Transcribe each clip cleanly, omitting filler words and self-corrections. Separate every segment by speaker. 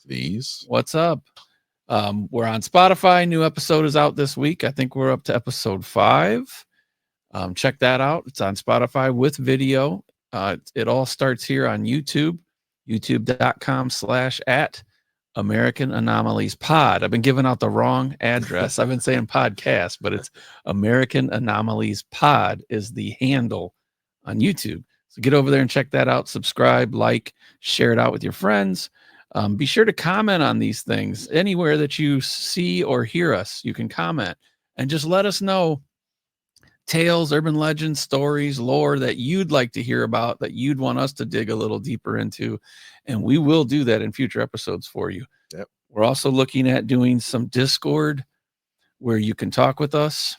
Speaker 1: Please.
Speaker 2: What's up? We're on Spotify. New episode is out this week. I think we're up to episode 5. Check that out. It's on Spotify with video. It all starts here on YouTube, youtube.com/@ American Anomalies Pod. I've been giving out the wrong address. I've been saying podcast, but it's American Anomalies Pod is the handle on YouTube. So get over there and check that out. Subscribe, like, share it out with your friends. Be sure to comment on these things. Anywhere that you see or hear us, you can comment and just let us know tales, urban legends, stories, lore that you'd like to hear about, that you'd want us to dig a little deeper into. And we will do that in future episodes for you.
Speaker 1: Yep.
Speaker 2: We're also looking at doing some Discord where you can talk with us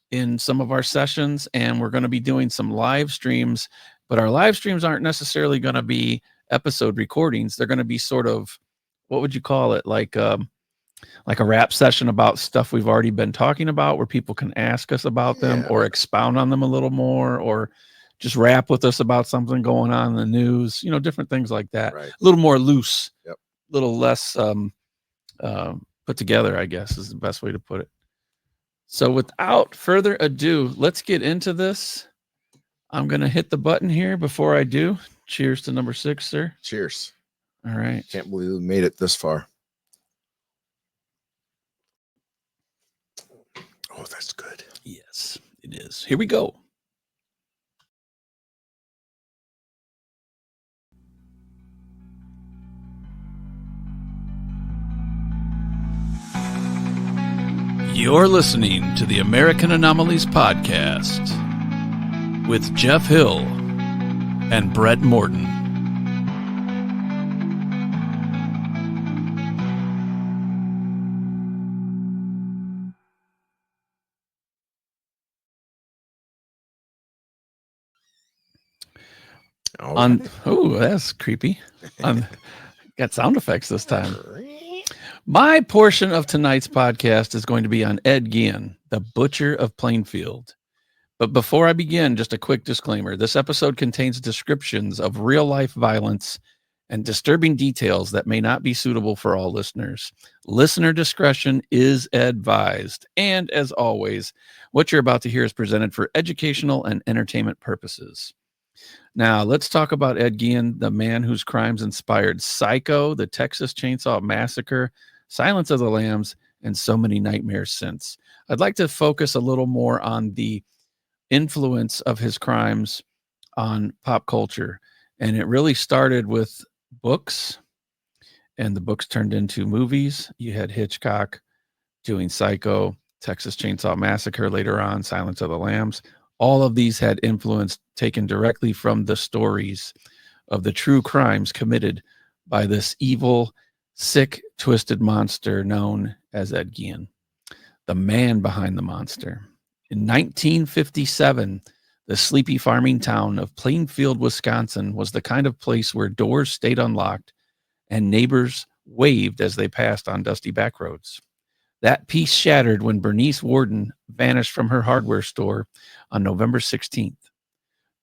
Speaker 2: in some of our sessions. And we're going to be doing some live streams, but our live streams aren't necessarily going to be episode recordings. They're going to be sort of, what would you call it? Like a rap session about stuff we've already been talking about, where people can ask us about them or expound on them a little more, or just rap with us about something going on in the news, different things like that.
Speaker 1: Right.
Speaker 2: A little more loose,
Speaker 1: Yep.
Speaker 2: A little less put together, I guess is the best way to put it. So without further ado, let's get into this. I'm going to hit the button here. Before I do, cheers to number 6, sir.
Speaker 1: Cheers.
Speaker 2: All right.
Speaker 1: Can't believe we made it this far. Oh, that's good.
Speaker 2: Yes, it is. Here we go. You're listening to the American Anomalies Podcast with Jeff Hill and Brett Morton. Oh, that's creepy. Got sound effects this time. My portion of tonight's podcast is going to be on Ed Gein, the Butcher of Plainfield. But before I begin, just a quick disclaimer. This episode contains descriptions of real-life violence and disturbing details that may not be suitable for all listeners. Listener discretion is advised. And as always, what you're about to hear is presented for educational and entertainment purposes. Now, let's talk about Ed Gein, the man whose crimes inspired Psycho, the Texas Chainsaw Massacre, Silence of the Lambs, and so many nightmares since. I'd like to focus a little more on the influence of his crimes on pop culture. And it really started with books, and the books turned into movies. You had Hitchcock doing Psycho, Texas Chainsaw Massacre later on, Silence of the Lambs. All of these had influence taken directly from the stories of the true crimes committed by this evil, sick, twisted monster known as Ed Gein, the man behind the monster. In 1957, the sleepy farming town of Plainfield, Wisconsin was the kind of place where doors stayed unlocked and neighbors waved as they passed on dusty back roads. That peace shattered when Bernice Warden vanished from her hardware store on November 16th.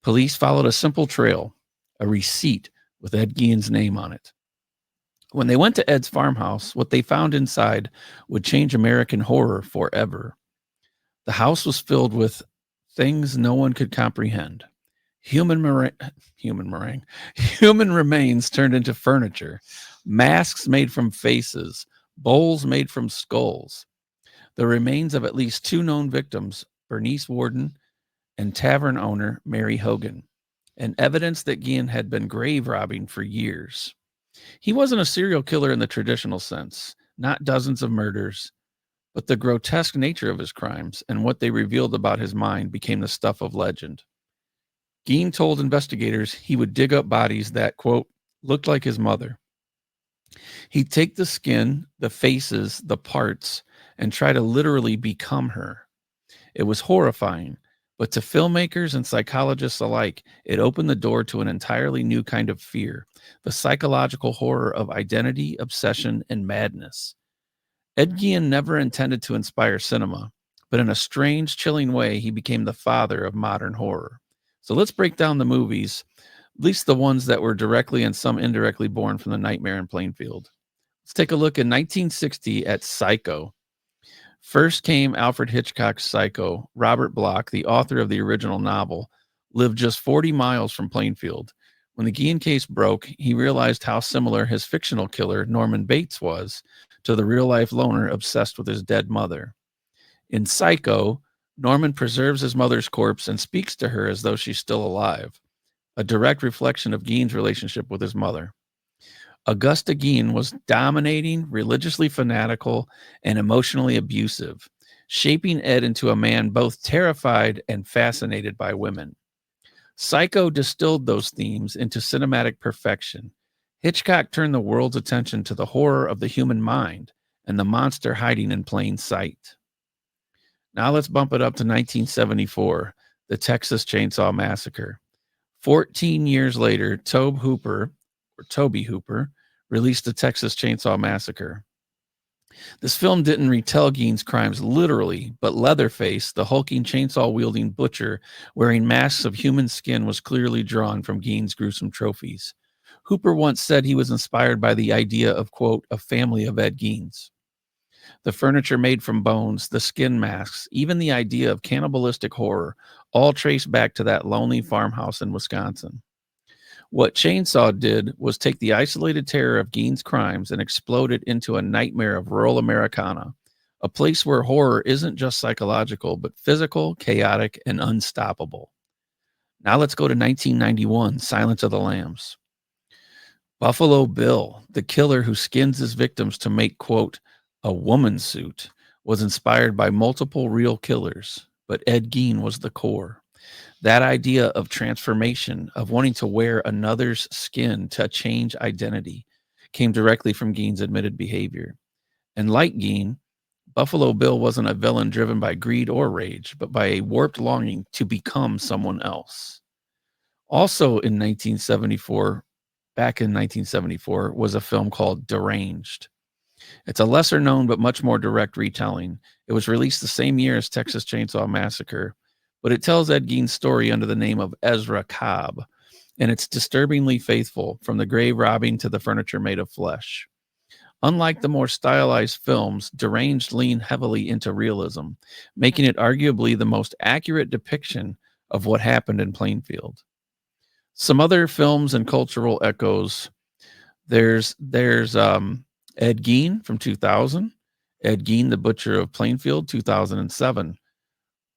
Speaker 2: Police followed a simple trail, a receipt with Ed Gein's name on it. When they went to Ed's farmhouse, what they found inside would change American horror forever. The house was filled with things no one could comprehend. Human remains turned into furniture, masks made from faces, bowls made from skulls. The remains of at least 2 known victims, Bernice Warden and tavern owner Mary Hogan, and evidence that Gein had been grave robbing for years. He wasn't a serial killer in the traditional sense, not dozens of murders, but the grotesque nature of his crimes and what they revealed about his mind became the stuff of legend. Gein told investigators he would dig up bodies that, quote, looked like his mother. He'd take the skin, the faces, the parts, and try to literally become her. It was horrifying, but to filmmakers and psychologists alike, it opened the door to an entirely new kind of fear, the psychological horror of identity, obsession, and madness. Ed Gein never intended to inspire cinema, but in a strange, chilling way, he became the father of modern horror. So let's break down the movies, at least the ones that were directly and some indirectly born from the Nightmare in Plainfield. Let's take a look in 1960 at Psycho. First came Alfred Hitchcock's Psycho. Robert Bloch, the author of the original novel, lived just 40 miles from Plainfield. When the Gein case broke, he realized how similar his fictional killer, Norman Bates, was to the real-life loner obsessed with his dead mother. In Psycho, Norman preserves his mother's corpse and speaks to her as though she's still alive, a direct reflection of Gein's relationship with his mother. Augusta Gein was dominating, religiously fanatical, and emotionally abusive, shaping Ed into a man both terrified and fascinated by women. Psycho distilled those themes into cinematic perfection. Hitchcock turned the world's attention to the horror of the human mind and the monster hiding in plain sight. Now let's bump it up to 1974, the Texas Chainsaw Massacre. 14 years later, Tobe Hooper released the Texas Chainsaw Massacre. This film didn't retell Gein's crimes literally, but Leatherface, the hulking chainsaw-wielding butcher wearing masks of human skin, was clearly drawn from Gein's gruesome trophies. Hooper once said he was inspired by the idea of, quote, a family of Ed Geins. The furniture made from bones, the skin masks, even the idea of cannibalistic horror, all trace back to that lonely farmhouse in Wisconsin. What Chainsaw did was take the isolated terror of Gein's crimes and explode it into a nightmare of rural Americana, a place where horror isn't just psychological, but physical, chaotic, and unstoppable. Now let's go to 1991, Silence of the Lambs. Buffalo Bill, the killer who skins his victims to make, quote, a woman suit, was inspired by multiple real killers, but Ed Gein was the core. That idea of transformation, of wanting to wear another's skin to change identity, came directly from Gein's admitted behavior. And like Gein, Buffalo Bill wasn't a villain driven by greed or rage, but by a warped longing to become someone else. Also in 1974, back in 1974, was a film called Deranged. It's a lesser known but much more direct retelling. It was released the same year as Texas Chainsaw Massacre, but it tells Ed Gein's story under the name of Ezra Cobb, and it's disturbingly faithful, from the grave robbing to the furniture made of flesh. Unlike the more stylized films, Deranged leaned heavily into realism, making it arguably the most accurate depiction of what happened in Plainfield. Some other films and cultural echoes. There's Ed Gein from 2000, Ed Gein, the Butcher of Plainfield, 2007.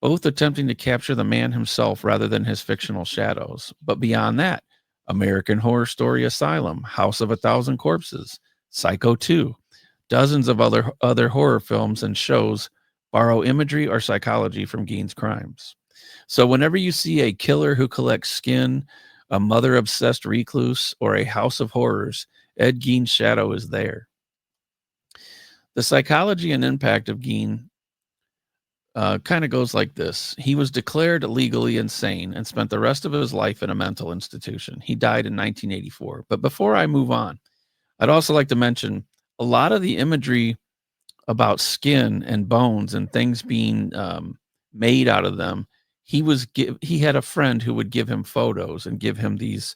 Speaker 2: Both attempting to capture the man himself rather than his fictional shadows. But beyond that, American Horror Story Asylum, House of a Thousand Corpses, Psycho 2, dozens of other horror films and shows borrow imagery or psychology from Gein's crimes. So whenever you see a killer who collects skin, a mother-obsessed recluse, or a house of horrors, Ed Gein's shadow is there. The psychology and impact of Gein kind of goes like this. He was declared legally insane and spent the rest of his life in a mental institution. He died in 1984. But before I move on, I'd also like to mention a lot of the imagery about skin and bones and things being made out of them. He had a friend who would give him photos and give him these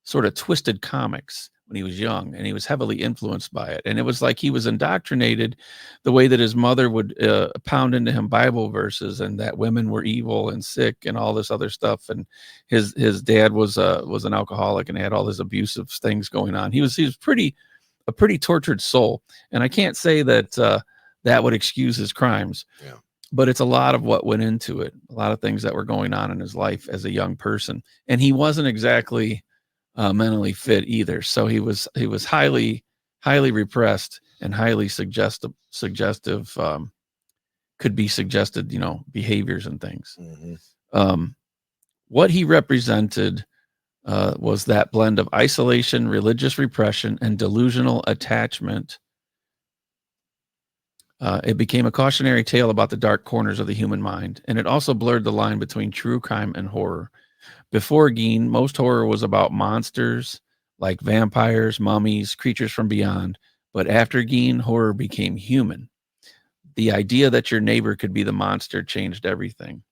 Speaker 2: sort of twisted comics when he was young, and he was heavily influenced by it. And it was like he was indoctrinated the way that his mother would pound into him Bible verses and that women were evil and sick and all this other stuff. And his dad was an alcoholic and had all this abusive things going on. He was a pretty tortured soul. And I can't say that that would excuse his crimes.
Speaker 1: Yeah.
Speaker 2: But it's a lot of what went into it, a lot of things that were going on in his life as a young person. And he wasn't exactly mentally fit either. So he was highly repressed and highly suggestive, could be suggested, behaviors and things.
Speaker 1: Mm-hmm.
Speaker 2: What he represented was that blend of isolation, religious repression, and delusional attachment. It became a cautionary tale about the dark corners of the human mind, and it also blurred the line between true crime and horror. Before Gein, most horror was about monsters like vampires, mummies, creatures from beyond. But after Gein, horror became human. The idea that your neighbor could be the monster changed everything.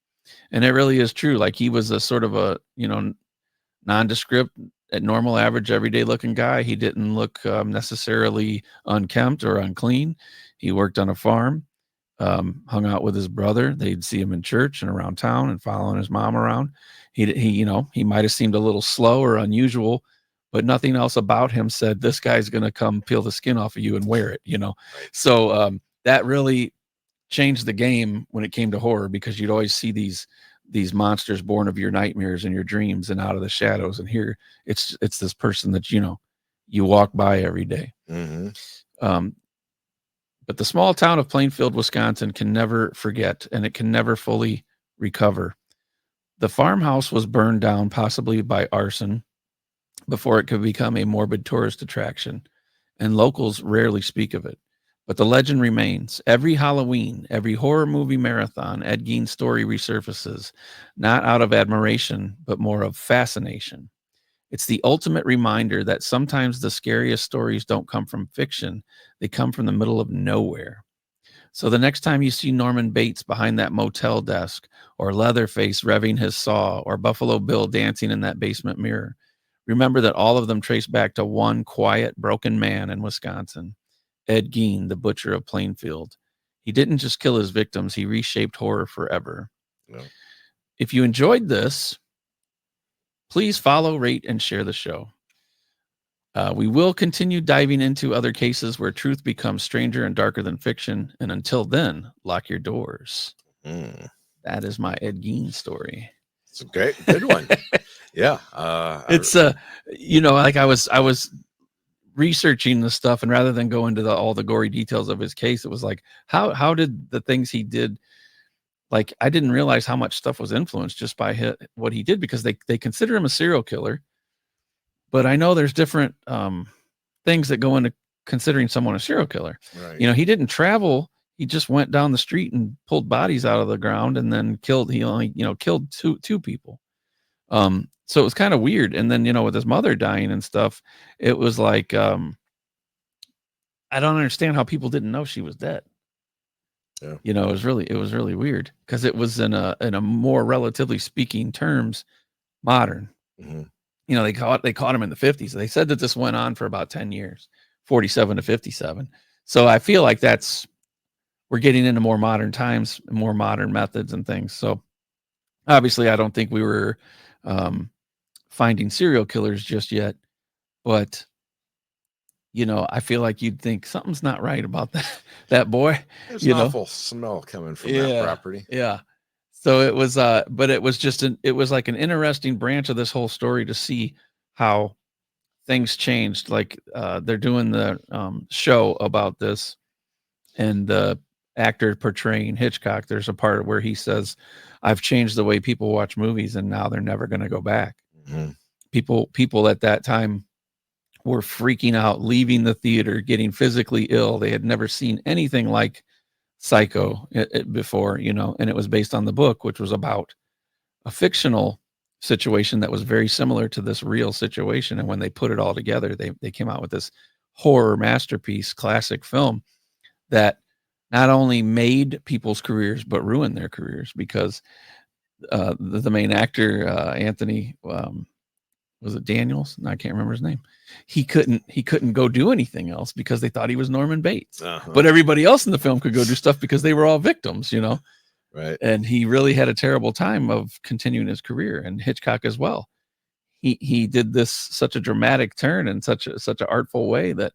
Speaker 2: And it really is true. Like, he was a sort of a, nondescript, a normal, average, everyday looking guy. He didn't look necessarily unkempt or unclean. He worked on a farm, hung out with his brother. They'd see him in church and around town and following his mom around. He might have seemed a little slow or unusual, but nothing else about him said this guy's going to come peel the skin off of you and wear it, Right. So that really changed the game when it came to horror, because you'd always see these monsters born of your nightmares and your dreams and out of the shadows. And here it's this person that, you walk by every day.
Speaker 1: Mm-hmm.
Speaker 2: But the small town of Plainfield, Wisconsin can never forget, and it can never fully recover. The farmhouse was burned down, possibly by arson, before it could become a morbid tourist attraction, and locals rarely speak of it. But the legend remains. Every Halloween, every horror movie marathon, Ed Gein's story resurfaces, not out of admiration, but more of fascination. It's the ultimate reminder that sometimes the scariest stories don't come from fiction. They come from the middle of nowhere. So the next time you see Norman Bates behind that motel desk, or Leatherface revving his saw, or Buffalo Bill dancing in that basement mirror, remember that all of them trace back to one quiet, broken man in Wisconsin, Ed Gein, the butcher of Plainfield. He didn't just kill his victims, he reshaped horror forever.
Speaker 1: No.
Speaker 2: If you enjoyed this, please follow, rate, and share the show. We will continue diving into other cases where truth becomes stranger and darker than fiction. And until then, lock your doors. That is my Ed Gein story.
Speaker 1: It's a good one. Yeah.
Speaker 2: It's like I was researching the stuff, and rather than go into all the gory details of his case, it was like, how did the things he did, like, I didn't realize how much stuff was influenced just by what he did, because they consider him a serial killer. But I know there's different things that go into considering someone a serial killer.
Speaker 1: Right.
Speaker 2: He didn't travel. He just went down the street and pulled bodies out of the ground and then killed. He only, killed two people. So it was kind of weird. And then, with his mother dying and stuff, it was like, I don't understand how people didn't know she was dead.
Speaker 1: Yeah.
Speaker 2: It was really weird, because it was in a more, relatively speaking terms, modern.
Speaker 1: Mm-hmm.
Speaker 2: They caught him in the 50s. They said that this went on for about 10 years, 47 to 57. So I feel like we're getting into more modern times, more modern methods and things. So obviously I don't think we were finding serial killers just yet, but I feel like you'd think something's not right about that boy.
Speaker 1: There's an awful smell coming from that property.
Speaker 2: Yeah. So it was, but it was it was like an interesting branch of this whole story to see how things changed. Like they're doing the show about this, and the actor portraying Hitchcock, there's a part where he says, I've changed the way people watch movies, and now they're never going to go back.
Speaker 1: Mm-hmm.
Speaker 2: People at that time were freaking out, leaving the theater, getting physically ill. They had never seen anything like Psycho before, and it was based on the book, which was about a fictional situation that was very similar to this real situation. And when they put it all together, they came out with this horror masterpiece, classic film that not only made people's careers, but ruined their careers, because the main actor, Anthony, was it Daniels? No, I can't remember his name. He couldn't go do anything else because they thought he was Norman Bates.
Speaker 1: Uh-huh.
Speaker 2: But everybody else in the film could go do stuff because they were all victims,
Speaker 1: Right.
Speaker 2: And he really had a terrible time of continuing his career, and Hitchcock as well. He did this such a dramatic turn in such an artful way that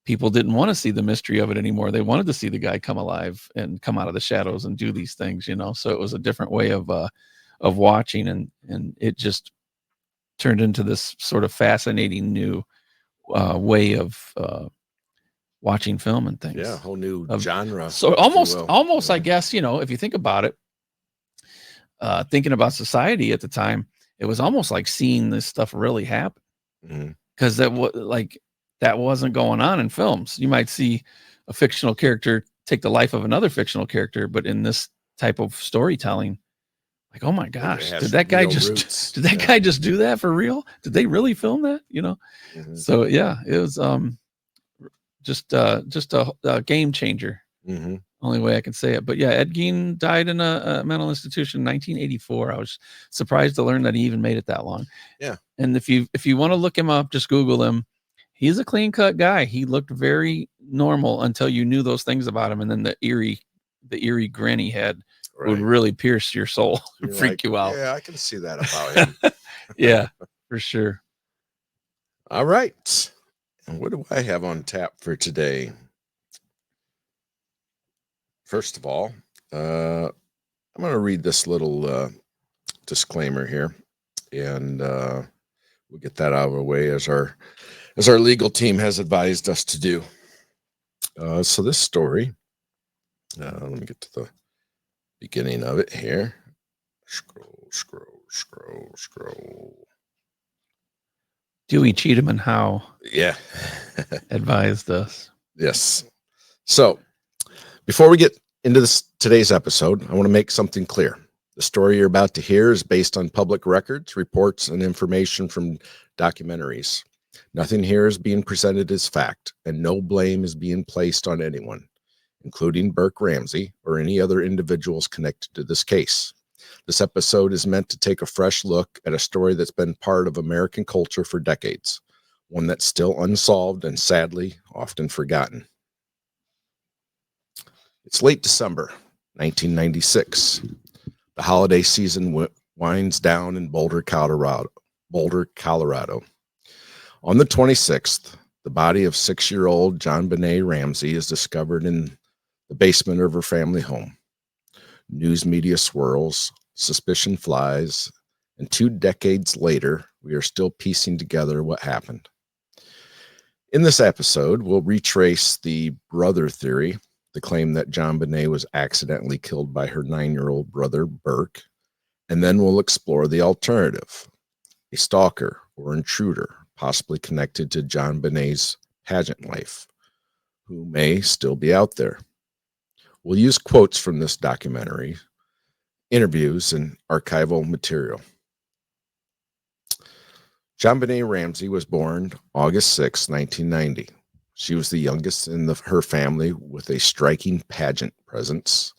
Speaker 2: people didn't want to see the mystery of it anymore. They wanted to see the guy come alive and come out of the shadows and do these things, So it was a different way of watching, and it just turned into this sort of fascinating new way of watching film and things.
Speaker 1: Yeah, a whole new genre.
Speaker 2: So almost, I guess, if you think about it, thinking about society at the time, it was almost like seeing this stuff really happen, because that wasn't going on in films. You might see a fictional character take the life of another fictional character, but in this type of storytelling, like, oh my gosh, did that guy just do that for real? Did they really film that? So yeah, it was just a game changer Only way I can say it. But yeah, Ed Gein died in a mental institution in 1984. I was surprised to learn that he even made it that long.
Speaker 1: Yeah.
Speaker 2: And if you want to look him up, just Google him. He's a clean cut guy. He looked very normal until you knew those things about him. And then the eerie grin he had would really pierce your soul and freak you out.
Speaker 1: Yeah, I can see that about him.
Speaker 2: Yeah, for sure.
Speaker 1: All right. And what do I have on tap for today? First of all, I'm going to read this little disclaimer here, and we'll get that out of the way as our legal team has advised us to do. So this story, let me get to the beginning of it here. Scroll.
Speaker 2: Dewey Cheatham Howe,
Speaker 1: yeah,
Speaker 2: advised us.
Speaker 1: Yes. So before we get into today's episode, I want to make something clear. The story you're about to hear is based on public records, reports, and information from documentaries. Nothing here is being presented as fact, and no blame is being placed on anyone, including Burke Ramsey or any other individuals connected to this case. This episode is meant to take a fresh look at a story that's been part of American culture for decades, one that's still unsolved and sadly often forgotten. It's late December 1996. The holiday season winds down in Boulder, Colorado. On the 26th, the body of 6-year-old JonBenet Ramsey is discovered in the basement of her family home. News media swirls, suspicion flies, and 2 decades later, we are still piecing together what happened. In this episode, we'll retrace the brother theory, the claim that JonBenet was accidentally killed by her 9-year-old brother, Burke, and then we'll explore the alternative, a stalker or intruder possibly connected to JonBenet's pageant life, who may still be out there. We'll use quotes from this documentary, interviews, and archival material. JonBenet Ramsey was born August 6, 1990. She was the youngest in her family with a striking pageant presence,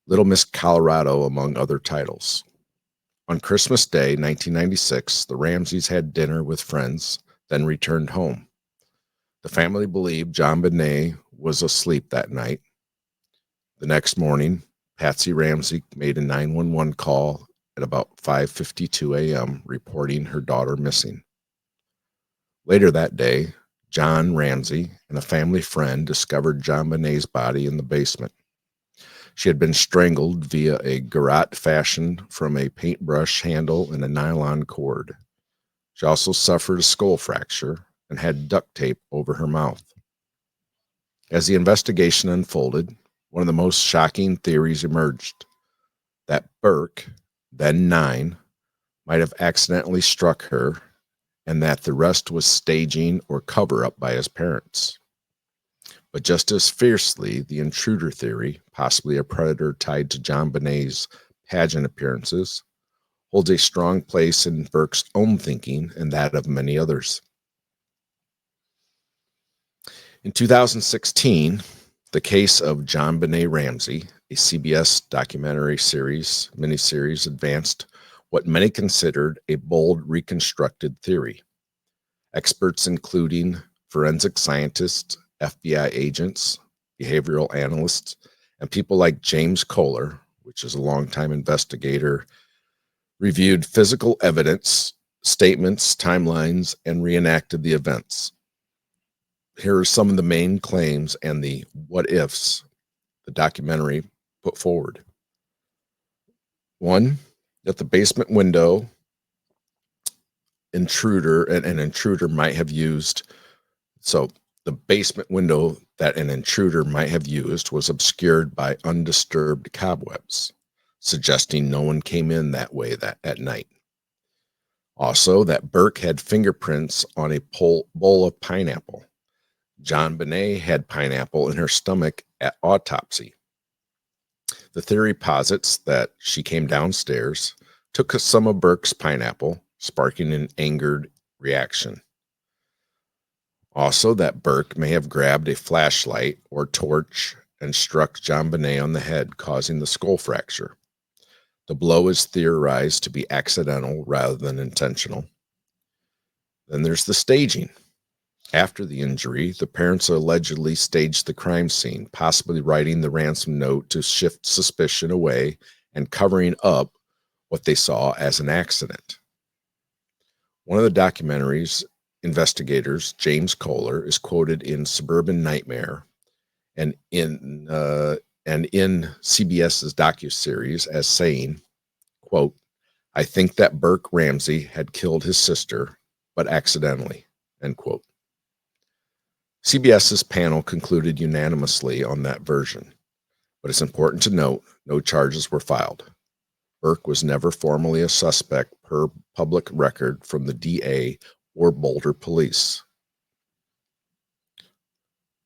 Speaker 1: Little Miss Colorado among other titles. On Christmas Day, 1996, the Ramseys had dinner with friends, then returned home. The family believed JonBenet was asleep that night. The next morning, Patsy Ramsey made a 911 call at about 5:52 a.m. reporting her daughter missing. Later that day, John Ramsey and a family friend discovered JonBenet's body in the basement. She had been strangled via a garrote fashioned from a paintbrush handle and a nylon cord. She also suffered a skull fracture and had duct tape over her mouth. As the investigation unfolded, one of the most shocking theories emerged, that Burke, then 9, might have accidentally struck her, and that the rest was staging or cover-up by his parents. But just as fiercely, the intruder theory, possibly a predator tied to JonBenet's pageant appearances, holds a strong place in Burke's own thinking and that of many others. In 2016, the case of JonBenet Ramsey, a CBS documentary miniseries, advanced what many considered a bold reconstructed theory. Experts including forensic scientists, FBI agents, behavioral analysts, and people like James Kohler, which is a longtime investigator, reviewed physical evidence, statements, timelines, and reenacted the events. Here are some of the main claims and the what-ifs the documentary put forward. 1, that the basement window an intruder might have used. So the basement window that an intruder might have used was obscured by undisturbed cobwebs, suggesting no one came in that way at night. Also, that Burke had fingerprints on a bowl of pineapple. JonBenet had pineapple in her stomach at autopsy. The theory posits that she came downstairs, took some of Burke's pineapple, sparking an angered reaction. Also, that Burke may have grabbed a flashlight or torch and struck JonBenet on the head, causing the skull fracture. The blow is theorized to be accidental rather than intentional. Then there's the staging. After the injury, the parents allegedly staged the crime scene, possibly writing the ransom note to shift suspicion away and covering up what they saw as an accident. One of the documentary's investigators, James Kohler, is quoted in Suburban Nightmare and in CBS's docuseries as saying, quote, "I think that Burke Ramsey had killed his sister, but accidentally," end quote. CBS's panel concluded unanimously on that version, but it's important to note no charges were filed. Burke was never formally a suspect per public record from the DA or Boulder police.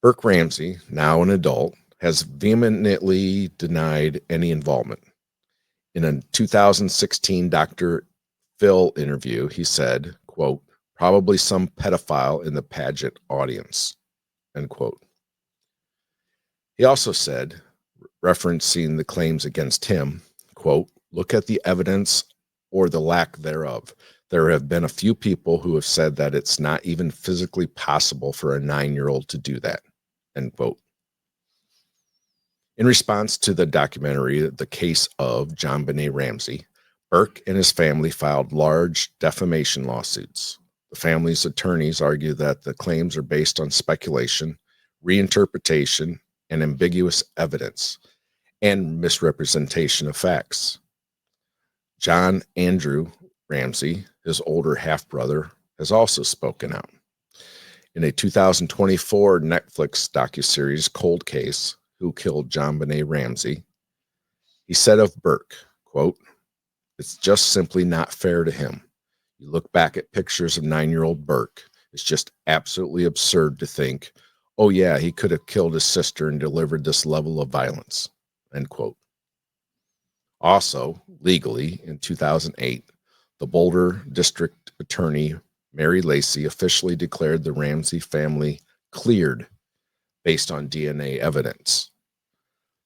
Speaker 1: Burke Ramsey, now an adult, has vehemently denied any involvement. In a 2016 Dr. Phil interview, he said, quote, "Probably some pedophile in the pageant audience," end quote. He also said, referencing the claims against him, quote, "Look at the evidence or the lack thereof. There have been a few people who have said that it's not even physically possible for a 9-year-old to do that," end quote. In response to the documentary, The Case of JonBenet Ramsey, Burke and his family filed large defamation lawsuits. The family's attorneys argue that the claims are based on speculation, reinterpretation, and ambiguous evidence, and misrepresentation of facts. John Andrew Ramsey, his older half-brother, has also spoken out. In a 2024 Netflix docuseries, Cold Case, Who Killed JonBenet Ramsey, he said of Burke, quote, "It's just simply not fair to him. You look back at pictures of 9-year-old Burke, it's just absolutely absurd to think, oh yeah, he could have killed his sister and delivered this level of violence," end quote. Also, legally, in 2008, the Boulder District Attorney Mary Lacey officially declared the Ramsey family cleared based on DNA evidence.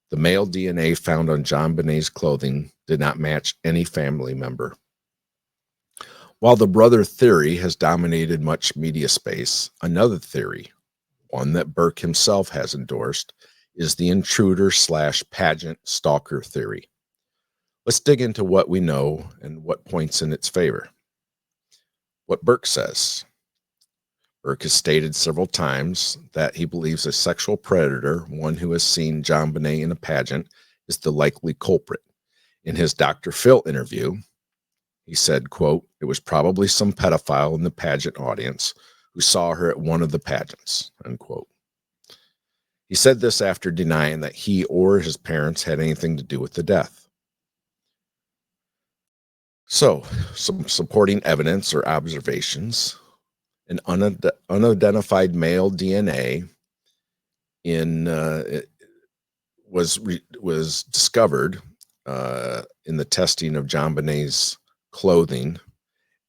Speaker 1: The male DNA found on JonBenet's clothing did not match any family member. While the brother theory has dominated much media space, another theory, one that Burke himself has endorsed, is the intruder/pageant stalker theory. Let's dig into what we know and what points in its favor. What Burke says. Burke has stated several times that he believes a sexual predator, one who has seen JonBenet in a pageant, is the likely culprit. In his Dr. Phil interview, he said, quote, "It was probably some pedophile in the pageant audience who saw her at one of the pageants," end quote. He said this after denying that he or his parents had anything to do with the death. So, some supporting evidence or observations. An unidentified male DNA was discovered in the testing of JonBenet's clothing,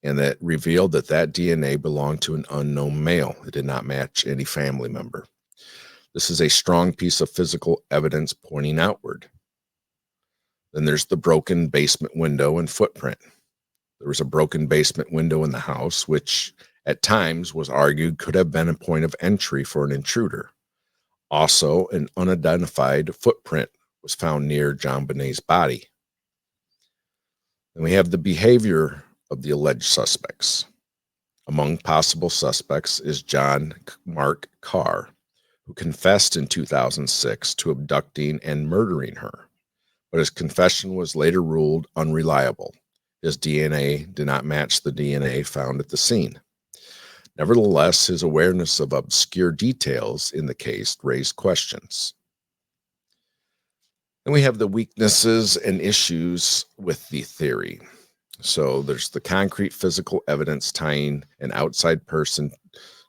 Speaker 1: and that revealed that DNA belonged to an unknown male. It did not match any family member. This is a strong piece of physical evidence pointing outward. Then there's the broken basement window and footprint. There was a broken basement window in the house, which at times was argued could have been a point of entry for an intruder. Also, an unidentified footprint was found near JonBenet's body. And we have the behavior of the alleged suspects. Among possible suspects is John Mark Carr, who confessed in 2006 to abducting and murdering her, but his confession was later ruled unreliable. His DNA did not match the DNA found at the scene. Nevertheless, his awareness of obscure details in the case raised questions. And we have the weaknesses and issues with the theory. So there's the concrete physical evidence tying an outside person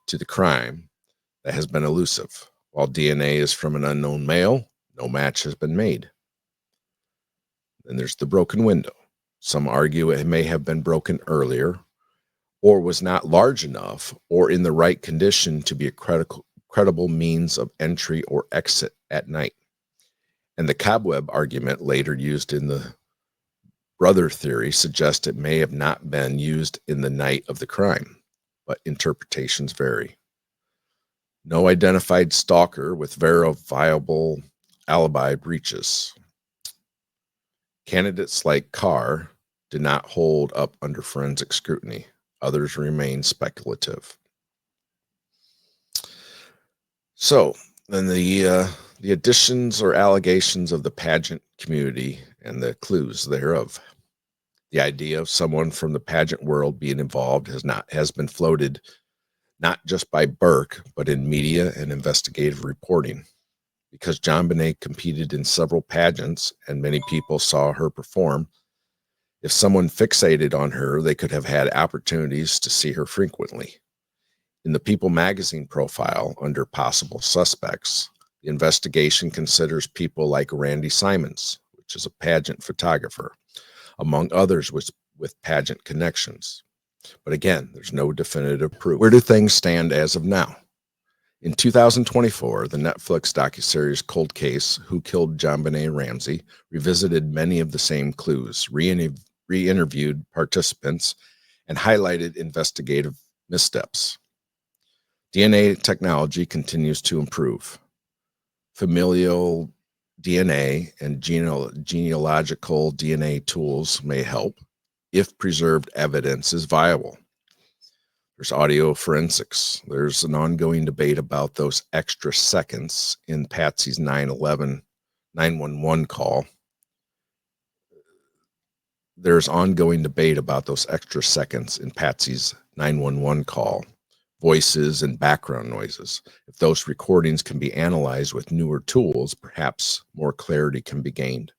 Speaker 1: to the crime that has been elusive. While DNA is from an unknown male, no match has been made. Then there's the broken window. Some argue it may have been broken earlier, or was not large enough or in the right condition to be a credible means of entry or exit at night. And the cobweb argument, later used in the brother theory, suggests it may have not been used in the night of the crime, but interpretations vary. No identified stalker with verifiable alibi breaches. Candidates like Carr did not hold up under forensic scrutiny. Others remain speculative. So then the additions or allegations of the pageant community and the clues thereof. The idea of someone from the pageant world being involved has been floated not just by Burke, but in media and investigative reporting. Because JonBenet competed in several pageants and many people saw her perform, if someone fixated on her, they could have had opportunities to see her frequently. In the People magazine profile under possible suspects, the investigation considers people like Randy Simons, which is a pageant photographer, among others with pageant connections. But again, there's no definitive proof. Where do things stand as of now? In 2024, the Netflix docuseries Cold Case, Who Killed JonBenet Ramsey, revisited many of the same clues, re-interviewed participants, and highlighted investigative missteps. DNA technology continues to improve. Familial DNA and genealogical DNA tools may help if preserved evidence is viable. There's audio forensics. There's an ongoing debate about those extra seconds in Patsy's 911 call. There's ongoing debate about those extra seconds in Patsy's 911 call, voices and background noises. If those recordings can be analyzed with newer tools, perhaps more clarity can be gained.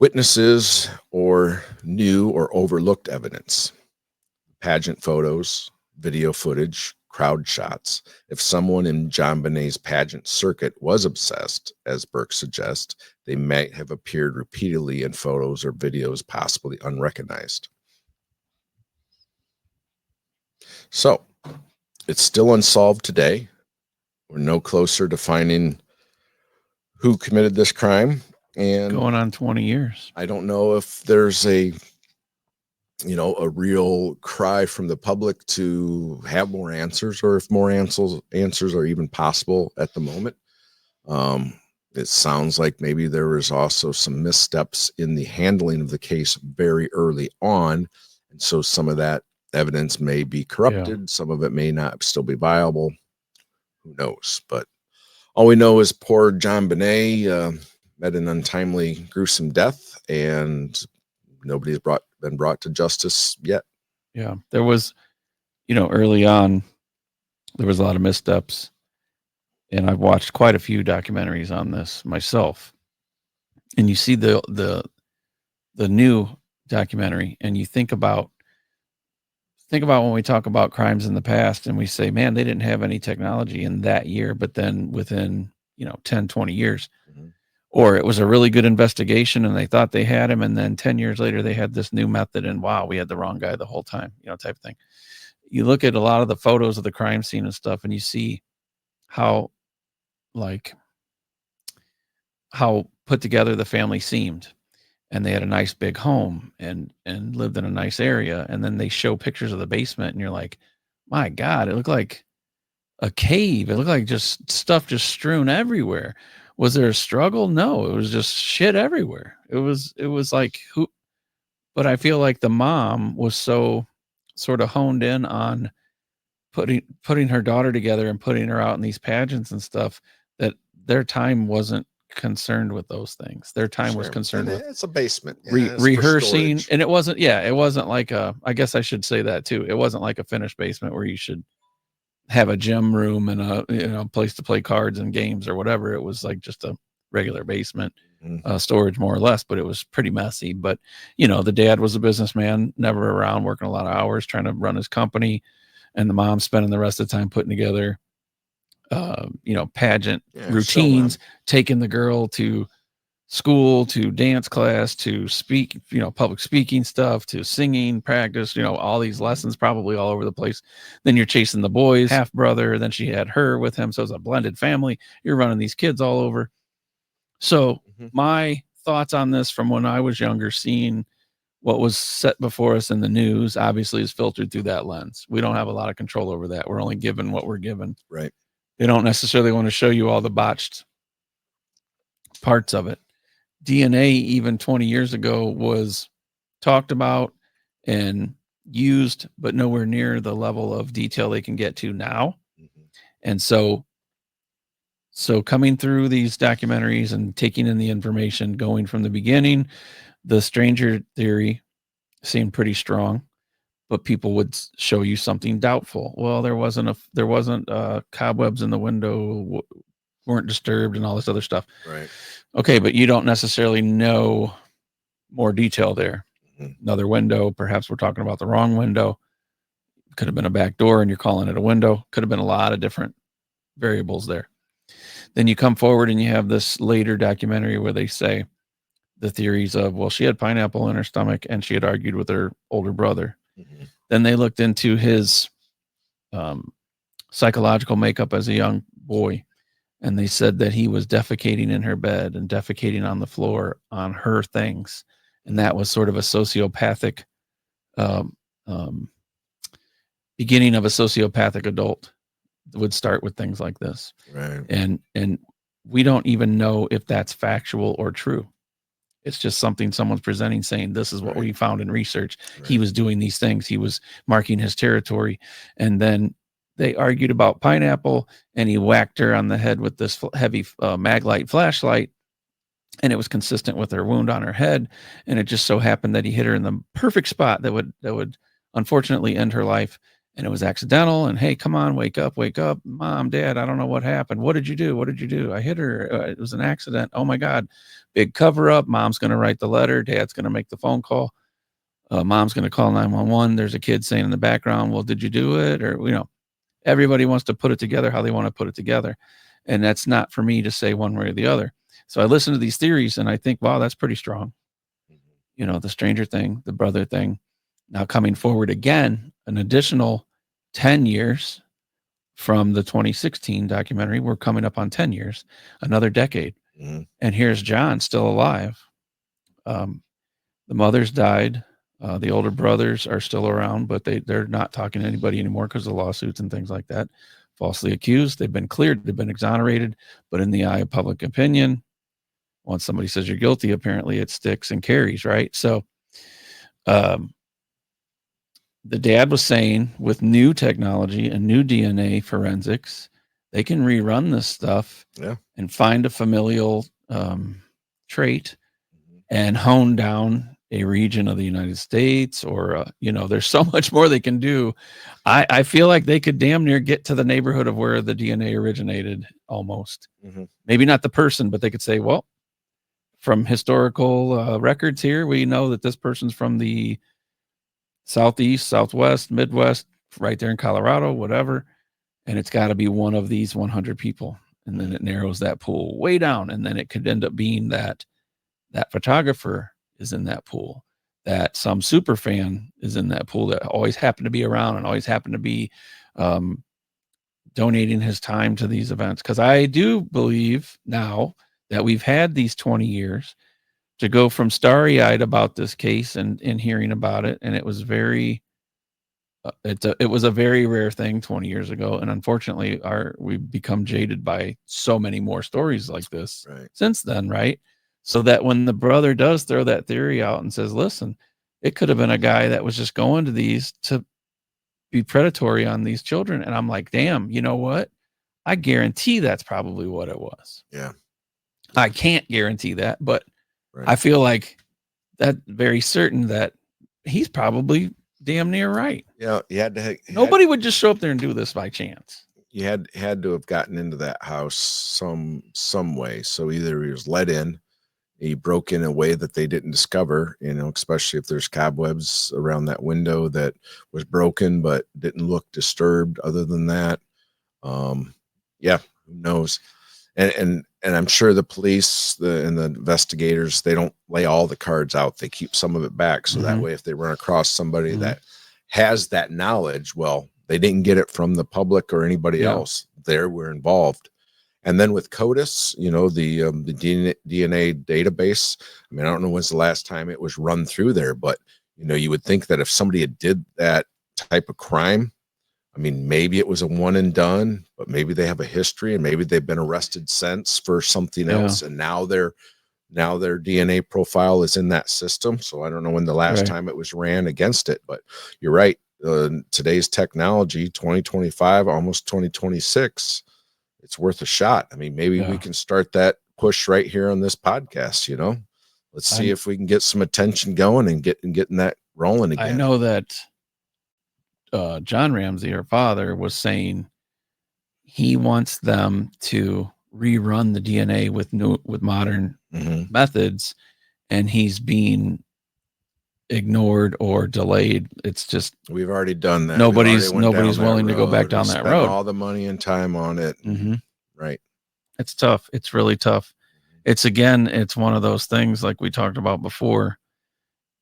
Speaker 1: Witnesses or new or overlooked evidence. Pageant photos, video footage, crowd shots. If someone in JonBenet's pageant circuit was obsessed, as Burke suggests, they might have appeared repeatedly in photos or videos possibly unrecognized. So, it's still unsolved today. We're no closer to finding who committed this crime. And
Speaker 2: going on 20 years.
Speaker 1: I don't know if there's a real cry from the public to have more answers, or if more answers are even possible at the moment. It sounds like maybe there was also some missteps in the handling of the case very early on. And so some of that evidence may be corrupted. Yeah. Some of it may not still be viable. Who knows? But all we know is poor JonBenet met an untimely, gruesome death, and nobody's been brought to justice yet.
Speaker 2: Yeah, there was, early on, there was a lot of missteps, and I've watched quite a few documentaries on this myself. And you see the new documentary, and you think about when we talk about crimes in the past, and we say, man, they didn't have any technology in that year, but then within 10, 20 years. Mm-hmm. Or it was a really good investigation and they thought they had him, and then 10 years later they had this new method, and wow, we had the wrong guy the whole time, type of thing. You look at a lot of the photos of the crime scene and stuff, and you see how put together the family seemed, and they had a nice big home and lived in a nice area. And then they show pictures of the basement, and you're like, my God, it looked like a cave. It looked like just stuff just strewn everywhere. Was there a struggle? No, it was just shit everywhere. It was like who, but I feel like the mom was so sort of honed in on putting her daughter together and putting her out in these pageants and stuff, that their time wasn't concerned with those things. Their time was concerned with
Speaker 1: it's a basement,
Speaker 2: rehearsing. And it wasn't like I guess I should say that too. It wasn't like a finished basement where you should have a gym room and a place to play cards and games or whatever. It was like just a regular basement, storage more or less, but it was pretty messy. But the dad was a businessman, never around, working a lot of hours trying to run his company, and the mom spending the rest of the time putting together pageant routines, taking the girl to school, to dance class, to speak, public speaking stuff, to singing practice, all these lessons probably all over the place. Then you're chasing the boys, half brother. Then she had her with him. So it's a blended family. You're running these kids all over. So
Speaker 1: Mhm.
Speaker 2: my thoughts on this from when I was younger, seeing what was set before us in the news, obviously is filtered through that lens. We don't have a lot of control over that. We're only given what we're given.
Speaker 1: Right.
Speaker 2: They don't necessarily want to show you all the botched parts of it. DNA, even 20 years ago, was talked about and used, but nowhere near the level of detail they can get to now.
Speaker 1: Mhm.
Speaker 2: And so coming through these documentaries and taking in the information, going from the beginning, the stranger theory seemed pretty strong, but people would show you something doubtful. Well, there wasn't cobwebs in the window, weren't disturbed, and all this other stuff.
Speaker 1: Right.
Speaker 2: Okay, but you don't necessarily know more detail there.
Speaker 1: Mhm.
Speaker 2: Another window, perhaps we're talking about the wrong window. Could have been a back door and you're calling it a window. Could have been a lot of different variables there. Then you come forward and you have this later documentary where they say the theories of, well, she had pineapple in her stomach and she had argued with her older brother.
Speaker 1: Mhm.
Speaker 2: Then they looked into his psychological makeup as a young boy, and they said that he was defecating in her bed and defecating on the floor on her things. And that was sort of a sociopathic um, um, beginning of a sociopathic adult would start with things like this.
Speaker 1: Right.
Speaker 2: And we don't even know if that's factual or true. It's just something someone's presenting, saying this is what
Speaker 1: Right.
Speaker 2: we found in research.
Speaker 1: Right.
Speaker 2: He was doing these things. He was marking his territory. And then they argued about pineapple, and he whacked her on the head with this heavy Maglite flashlight, and it was consistent with her wound on her head. And it just so happened that he hit her in the perfect spot that would unfortunately end her life. And it was accidental. And hey, come on, wake up, mom, dad, I don't know what happened. What did you do? I hit her. It was an accident. Oh my God. Big cover up. Mom's going to write the letter. Dad's going to make the phone call. Mom's going to call 911. There's a kid saying in the background, well, did you do it? Or, everybody wants to put it together how they want to put it together. And that's not for me to say one way or the other. So I listen to these theories and I think, wow, that's pretty strong.
Speaker 1: Mhm.
Speaker 2: The stranger thing, the brother thing. Now coming forward again, an additional 10 years from the 2016 documentary, we're coming up on 10 years, another decade.
Speaker 1: Mhm.
Speaker 2: And here's John still alive. The mother's died. The older brothers are still around, but they're not talking to anybody anymore because of lawsuits and things like that. Falsely accused. They've been cleared. They've been exonerated. But in the eye of public opinion, once somebody says you're guilty, apparently it sticks and carries, right? So the dad was saying with new technology and new DNA forensics, they can rerun this stuff and find a familial trait and hone down a region of the United States, or there's so much more they can do. I feel like they could damn near get to the neighborhood of where the DNA originated almost.
Speaker 1: Mm-hmm.
Speaker 2: Maybe not the person, but they could say, well, from historical records here, we know that this person's from the Southeast, Southwest, Midwest, right there in Colorado, whatever. And it's got to be one of these 100 people. And then it narrows that pool way down. And then it could end up being that photographer is in that pool, that some super fan is in that pool that always happened to be around and always happened to be donating his time to these events. Because I do believe now that we've had these 20 years to go from starry-eyed about this case and hearing about it, and it was very it was a very rare thing 20 years ago, and unfortunately we've become jaded by so many more stories like this since then, right? So that when the brother does throw that theory out and says, listen, it could have been a guy that was just going to these to be predatory on these children, and I'm like, damn, you know what? I guarantee that's probably what it was.
Speaker 1: Yeah.
Speaker 2: I can't guarantee that, but I feel like that very certain that he's probably damn near right.
Speaker 1: Yeah, you had
Speaker 2: nobody would just show up there and do this by chance.
Speaker 1: You had to have gotten into that house some way. So either he was let in, he broke in a way that they didn't discover, especially if there's cobwebs around that window that was broken but didn't look disturbed other than that. Yeah, who knows? And I'm sure the police and the investigators, they don't lay all the cards out. They keep some of it back. So that way, if they run across somebody that has that knowledge, well, they didn't get it from the public or anybody else. We're involved. And then with CODIS, the DNA database. I mean, I don't know when's the last time it was run through there, but you would think that if somebody had did that type of crime, I mean, maybe it was a one and done, but maybe they have a history and maybe they've been arrested since for something else, and now their DNA profile is in that system. So I don't know when the last time it was ran against it, but you're right. Today's technology, 2025, almost 2026, it's worth a shot. I mean, maybe we can start that push right here on this podcast. Let's see if we can get some attention going and getting that rolling again.
Speaker 2: I know that John Ramsey, her father, was saying he wants them to rerun the DNA with modern methods, and he's being ignored or delayed. It's just
Speaker 1: we've already done that.
Speaker 2: Nobody's willing to go back down that road.
Speaker 1: All the money and time on it. Right.
Speaker 2: It's tough. It's really tough. It's one of those things like we talked about before.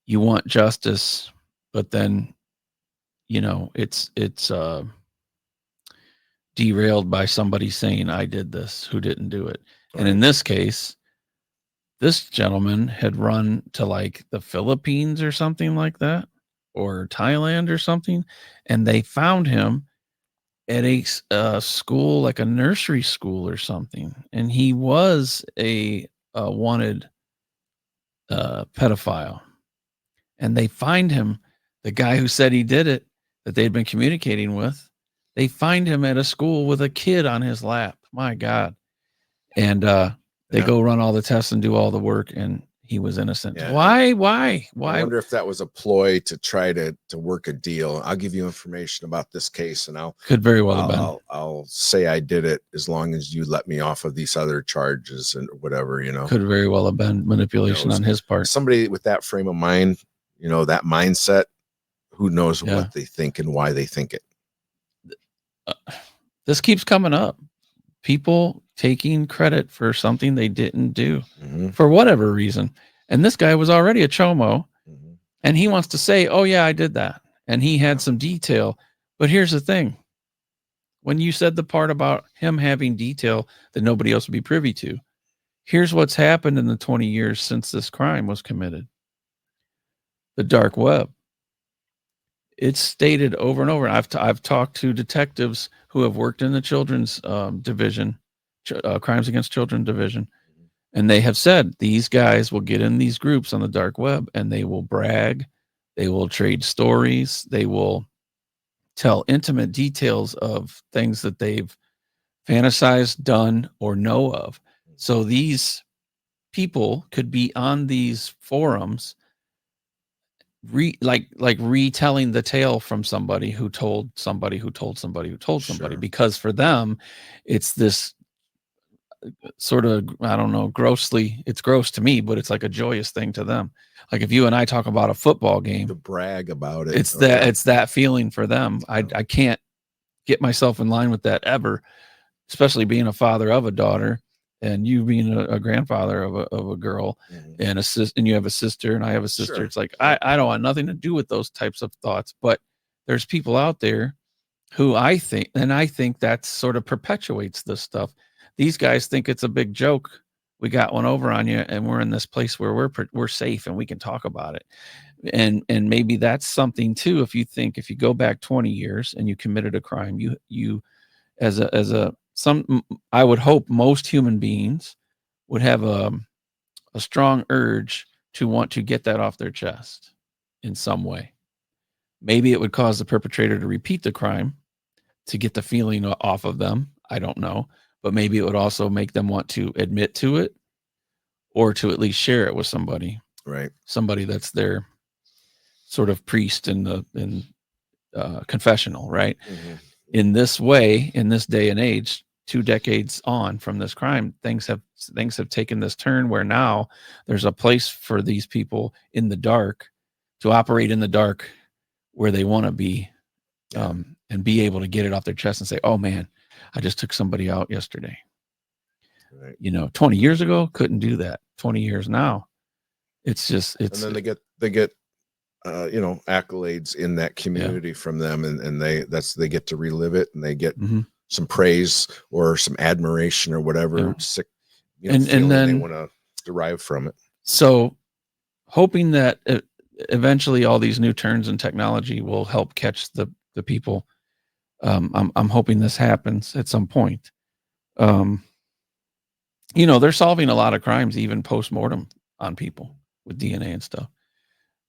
Speaker 2: You want justice, but then it's derailed by somebody saying I did this who didn't do it. Right. And in this case, this gentleman had run to like the Philippines or something like that, or Thailand or something, and they found him at a school, like a nursery school or something, and he was a wanted pedophile, and they find him, the guy who said he did it, that they'd been communicating with, they find him at a school with a kid on his lap. My God. And they go run all the tests and do all the work, and he was innocent. Yeah. Why?
Speaker 1: I wonder if that was a ploy to try to work a deal. I'll give you information about this case, and
Speaker 2: could very well have been.
Speaker 1: I'll say I did it as long as you let me off of these other charges and whatever, Could
Speaker 2: very well have been manipulation on his part.
Speaker 1: Somebody with that frame of mind, that mindset, who knows what they think and why they think it.
Speaker 2: This keeps coming up. People taking credit for something they didn't do for whatever reason. And this guy was already a chomo, and he wants to say, oh yeah, I did that. And he had some detail, but here's the thing. When you said the part about him having detail that nobody else would be privy to, here's what's happened in the 20 years since this crime was committed. The dark web. It's stated over and over. I've talked to detectives who have worked in the children's division, crimes against children division, and they have said these guys will get in these groups on the dark web and they will brag, they will trade stories, they will tell intimate details of things that they've fantasized, done, or know of. So these people could be on these forums retelling the tale from somebody who told somebody who told somebody who told somebody, because for them it's this sort of, I don't know, it's gross to me, but it's like a joyous thing to them. Like if you and I talk about a football game,
Speaker 1: to brag about it,
Speaker 2: it's that feeling for them. I can't get myself in line with that ever, especially being a father of a daughter, and you being a grandfather of a girl, and and you have a sister, and I have a sister. It's like, I don't want nothing to do with those types of thoughts, but there's people out there who I think that sort of perpetuates this stuff. These guys think it's a big joke. We got one over on you, and we're in this place where we're safe and we can talk about it. And maybe that's something too. If you go back 20 years and you committed a crime, you I would hope most human beings would have a strong urge to want to get that off their chest in some way. Maybe it would cause the perpetrator to repeat the crime to get the feeling off of them. I don't know, but maybe it would also make them want to admit to it, or to at least share it with somebody,
Speaker 1: right? Somebody
Speaker 2: that's their sort of priest in confessional, right? In this way, in this day and age, 2 decades on from this crime, things have taken this turn where now there's a place for these people in the dark to operate in the dark where they want to be, and be able to get it off their chest and say, oh man, I just took somebody out yesterday. Right. 20 years ago, couldn't do that. 20 years now, and then they get accolades in that community from them, and they get to relive it, and they get
Speaker 1: some praise or some admiration or whatever
Speaker 2: Yeah.
Speaker 1: sick,
Speaker 2: And
Speaker 1: feeling
Speaker 2: then
Speaker 1: they want to derive from it.
Speaker 2: So hoping that eventually all these new turns in technology will help catch the people. I'm hoping this happens at some point. They're solving a lot of crimes even post-mortem on people with DNA and stuff.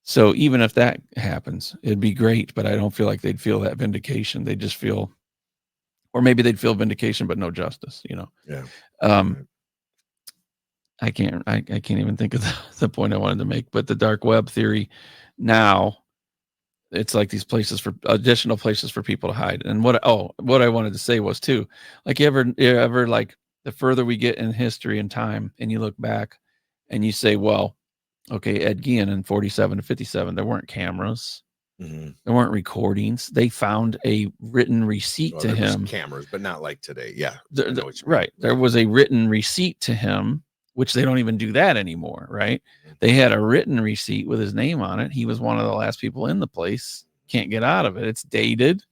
Speaker 2: So even if that happens, it'd be great, but I don't feel like they'd feel that vindication. They just feel, or maybe they'd feel vindication but no justice.
Speaker 1: Yeah.
Speaker 2: I can't even think of the point I wanted to make, but the dark web theory now, it's like these places for additional places for people to hide. And what I wanted to say was too, like you ever like the further we get in history and time and you look back and you say, well, okay, Ed Gein in 47 to 57, there weren't cameras.
Speaker 1: Mm-hmm.
Speaker 2: There weren't recordings. They found a written receipt to him.
Speaker 1: Cameras, but not like today. Yeah.
Speaker 2: Right. There was a written receipt to him, which they don't even do that anymore. Right. Mm-hmm. They had a written receipt with his name on it. He was one of the last people in the place. Can't get out of it. It's dated,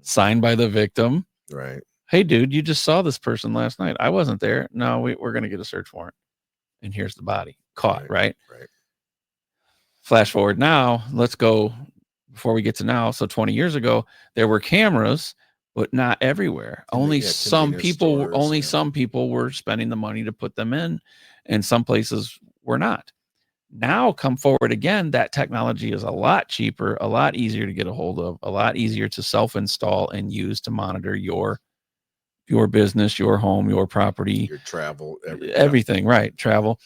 Speaker 2: signed by the victim.
Speaker 1: Right.
Speaker 2: Hey, dude, you just saw this person last night. I wasn't there. No, we're going to get a search warrant. And here's the body caught. Right. Flash forward now. Let's go before we get to now. So 20 years ago, there were cameras, but not everywhere. Only some people were spending the money to put them in, and some places were not. Now come forward again, that technology is a lot cheaper, a lot easier to get a hold of, a lot easier to self-install and use to monitor your business, your home, your property,
Speaker 1: your travel,
Speaker 2: everything, right? Travel.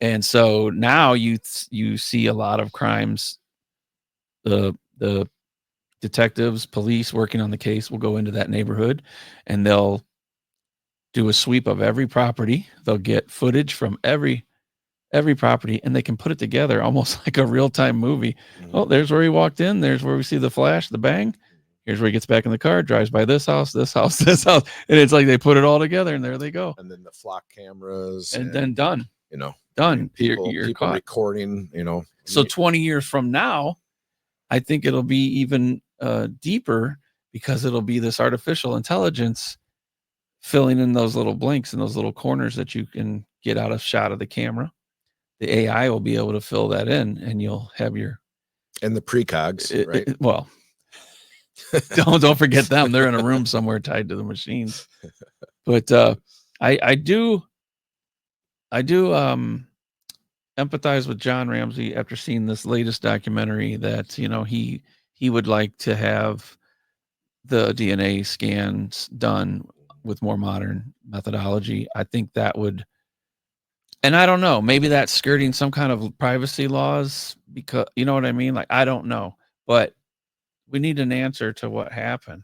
Speaker 2: And so now you see a lot of crimes. The detectives, police working on the case will go into that neighborhood and they'll do a sweep of every property. They'll get footage from every property and they can put it together almost like a real-time movie. Mm-hmm. Oh, there's where he walked in. There's where we see the flash, the bang. Here's where he gets back in the car, drives by this house, this house, this house. And it's like they put it all together and there they go.
Speaker 1: And then the flock cameras.
Speaker 2: And then done.
Speaker 1: Done.
Speaker 2: I mean,
Speaker 1: people
Speaker 2: caught.
Speaker 1: Recording,
Speaker 2: So 20 years from now, I think it'll be even deeper because it'll be this artificial intelligence filling in those little blinks and those little corners that you can get out of shot of the camera. The AI will be able to fill that in and you'll have
Speaker 1: and the precogs, right?
Speaker 2: Well, don't forget them. They're in a room somewhere tied to the machines. But I do empathize with John Ramsey after seeing this latest documentary that, he would like to have the DNA scans done with more modern methodology. I think that would, and I don't know, maybe that's skirting some kind of privacy laws because, you know what I mean? Like, I don't know, but we need an answer to what happened.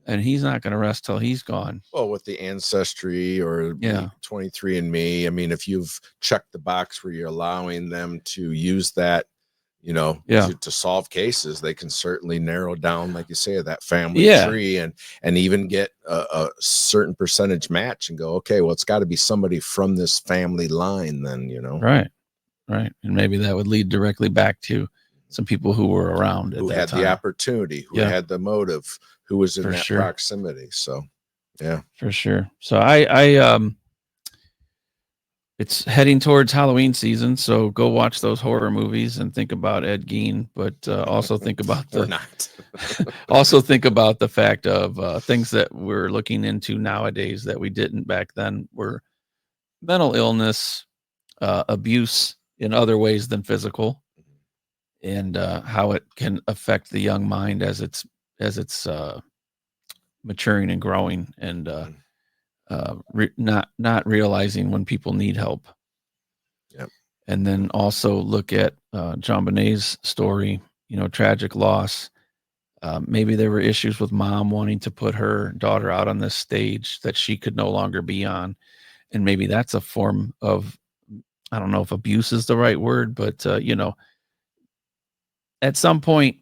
Speaker 2: And he's not going to rest till he's gone.
Speaker 1: Well, with the Ancestry or 23andMe, I mean, if you've checked the box where you're allowing them to use that, to solve cases, they can certainly narrow down, like you say, that family tree and even get a certain percentage match and go, okay, well, it's got to be somebody from this family line then,
Speaker 2: Right. And maybe that would lead directly back to some people who were around
Speaker 1: who had the opportunity, who had the motive, who was in that proximity. So, yeah,
Speaker 2: for sure. So I it's heading towards Halloween season. So go watch those horror movies and think about Ed Gein, but also think about also think about the fact of things that we're looking into nowadays that we didn't back then were mental illness, abuse in other ways than physical, and how it can affect the young mind as it's maturing and growing, and not realizing when people need help.
Speaker 1: Yep.
Speaker 2: And then also look at JonBenet's story, tragic loss. Maybe there were issues with mom wanting to put her daughter out on this stage that she could no longer be on. And maybe that's a form of, I don't know if abuse is the right word, but at some point,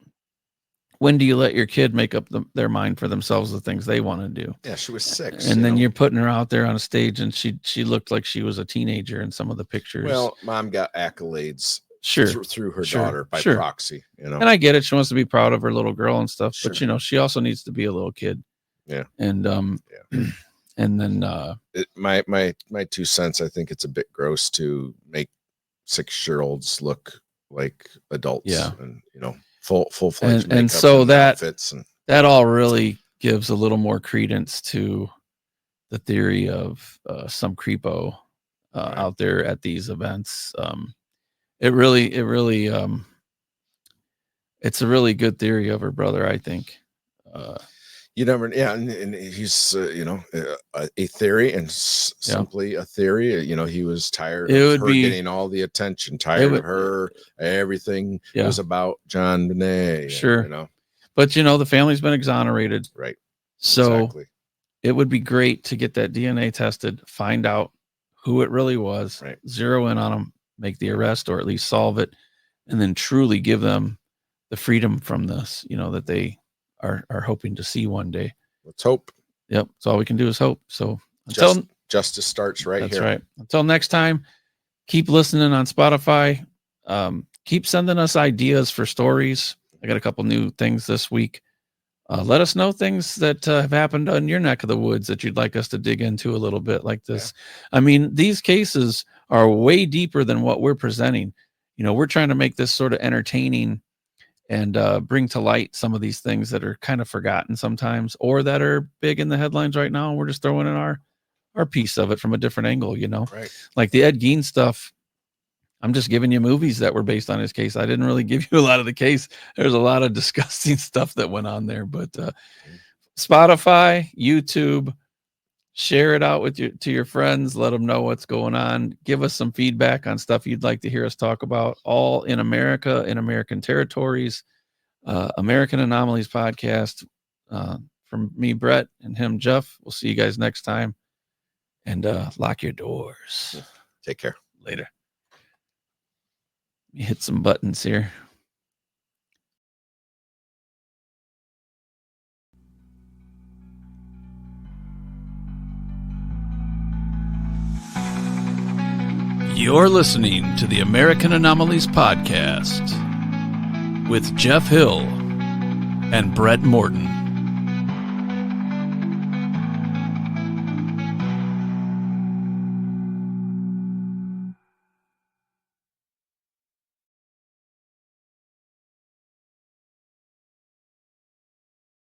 Speaker 2: when do you let your kid make up their mind for themselves, the things they want to do?
Speaker 1: Yeah, she was 6.
Speaker 2: And then you're putting her out there on a stage and she looked like she was a teenager in some of the pictures.
Speaker 1: Well, mom got accolades through her daughter by proxy,
Speaker 2: And I get it. She wants to be proud of her little girl and stuff, but she also needs to be a little kid.
Speaker 1: Yeah.
Speaker 2: And and then
Speaker 1: my 2 cents, I think it's a bit gross to make 6-year-olds look like adults.
Speaker 2: Yeah.
Speaker 1: And full-fledged
Speaker 2: and so
Speaker 1: and
Speaker 2: that
Speaker 1: outfits and
Speaker 2: that all really gives a little more credence to the theory of some creepo
Speaker 1: Right.
Speaker 2: out there at these events. It really it's a really good theory of her brother, I think.
Speaker 1: You never, yeah, and he's a theory and simply a theory. He was tired of her getting all the attention, tired of her everything.
Speaker 2: Yeah.
Speaker 1: It was about JonBenet.
Speaker 2: Sure. But the family's been exonerated,
Speaker 1: right?
Speaker 2: So
Speaker 1: exactly.
Speaker 2: It would be great to get that DNA tested, find out who it really was,
Speaker 1: right.
Speaker 2: Zero in on them, make the arrest or at least solve it, and then truly give them the freedom from this, that they are hoping to see one day.
Speaker 1: Let's hope.
Speaker 2: Yep. So all we can do is hope. So
Speaker 1: until justice starts right
Speaker 2: that's
Speaker 1: here.
Speaker 2: Right. Until next time, keep listening on Spotify. Keep sending us ideas for stories. I got a couple new things this week. Let us know things that have happened in your neck of the woods that you'd like us to dig into a little bit like this. Yeah. I mean, these cases are way deeper than what we're presenting. We're trying to make this sort of entertaining and bring to light some of these things that are kind of forgotten sometimes or that are big in the headlines right now. We're just throwing in our piece of it from a different angle,
Speaker 1: Right.
Speaker 2: Like the Ed Gein stuff. I'm just giving you movies that were based on his case. I didn't really give you a lot of the case. There's a lot of disgusting stuff that went on there, but Spotify, YouTube, share it out to your friends. Let them know what's going on. Give us some feedback on stuff you'd like to hear us talk about, all in America, in American territories. American Anomalies podcast. From me, Brett, and him, Jeff. We'll see you guys next time. And lock your doors.
Speaker 1: Take care.
Speaker 2: Later. Let me hit some buttons here. You're listening to the American Anomalies podcast with Jeff Hill and Brett Morton.